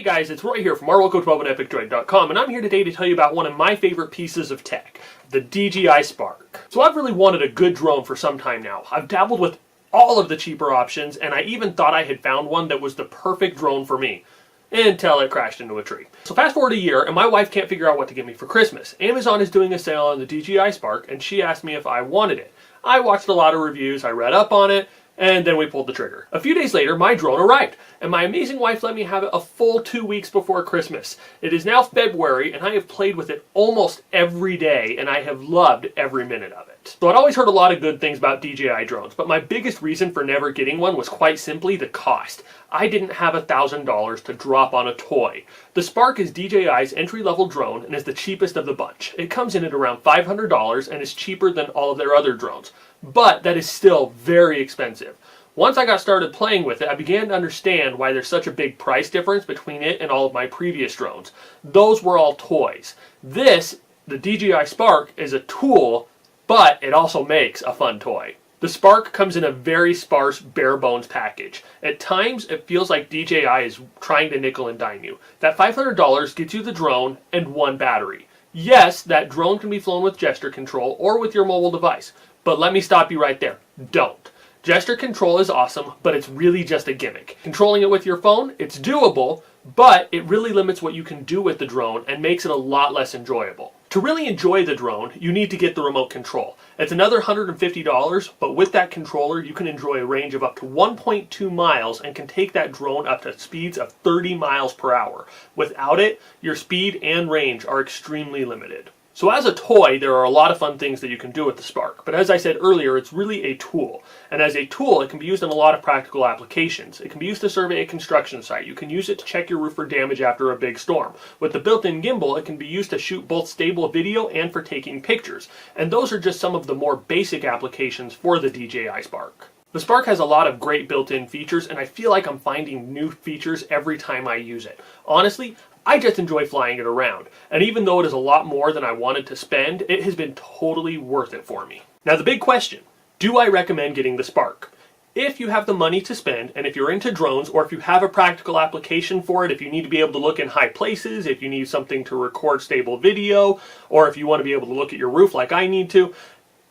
Hey guys, it's Roy here from rwilco12 and epicdroid.com, and I'm here today to tell you about one of my favorite pieces of tech, the DJI Spark. So I've really wanted a good drone for some time now. I've dabbled with all of the cheaper options, and I even thought I had found one that was the perfect drone for me, until it crashed into a tree. So fast forward a year, and my wife can't figure out what to get me for Christmas. Amazon is doing a sale on the DJI Spark, and she asked me if I wanted it. I watched a lot of reviews, I read up on it, and then we pulled the trigger. A few days later, my drone arrived, and my amazing wife let me have it a full 2 weeks before Christmas. It is now February, and I have played with it almost every day, and I have loved every minute of it. So I'd always heard a lot of good things about DJI drones, but my biggest reason for never getting one was quite simply the cost. I didn't have $1,000 to drop on a toy. The Spark is DJI's entry-level drone and is the cheapest of the bunch. It comes in at around $500 and is cheaper than all of their other drones, but that is still very expensive. Once I got started playing with it, I began to understand why there's such a big price difference between it and all of my previous drones. Those were all toys. This, the DJI Spark, is a tool, but it also makes a fun toy. The Spark comes in a very sparse, bare-bones package. At times, it feels like DJI is trying to nickel and dime you. That $500 gets you the drone and one battery. Yes, that drone can be flown with gesture control or with your mobile device, but let me stop you right there. Don't. Gesture control is awesome, but it's really just a gimmick. Controlling it with your phone, it's doable, but it really limits what you can do with the drone and makes it a lot less enjoyable. To really enjoy the drone, you need to get the remote control. It's another $150, but with that controller, you can enjoy a range of up to 1.2 miles and can take that drone up to speeds of 30 miles per hour. Without it, your speed and range are extremely limited. So as a toy, there are a lot of fun things that you can do with the Spark, but as I said earlier, it's really a tool. And as a tool, it can be used in a lot of practical applications. It can be used to survey a construction site. You can use it to check your roof for damage after a big storm. With the built-in gimbal, it can be used to shoot both stable video and for taking pictures. And those are just some of the more basic applications for the DJI Spark. The Spark has a lot of great built-in features, and I feel like I'm finding new features every time I use it. Honestly, I just enjoy flying it around, and even though it is a lot more than I wanted to spend, it has been totally worth it for me. Now the big question, do I recommend getting the Spark? If you have the money to spend, and if you're into drones, or if you have a practical application for it, if you need to be able to look in high places, if you need something to record stable video, or if you want to be able to look at your roof like I need to,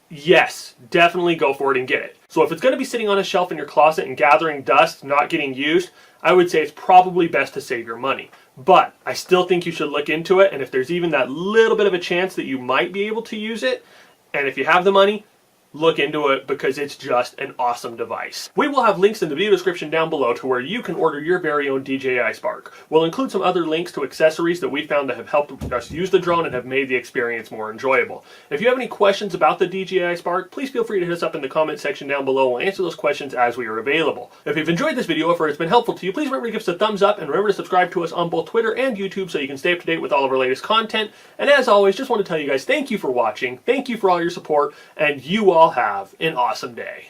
yes, definitely go for it and get it. So if it's going to be sitting on a shelf in your closet and gathering dust, not getting used, I would say it's probably best to save your money. But I still think you should look into it, and if there's even that little bit of a chance that you might be able to use it, and if you have the money, look into it because it's just an awesome device. We will have links in the video description down below to where you can order your very own DJI Spark. We'll include some other links to accessories that we found that have helped us use the drone and have made the experience more enjoyable. If you have any questions about the DJI Spark, please feel free to hit us up in the comment section down below. We'll answer those questions as we are available. If you've enjoyed this video or if it's been helpful to you, please remember to give us a thumbs up and remember to subscribe to us on both Twitter and YouTube so you can stay up to date with all of our latest content. And as always, just want to tell you guys thank you for watching, thank you for all your support, and you all have an awesome day.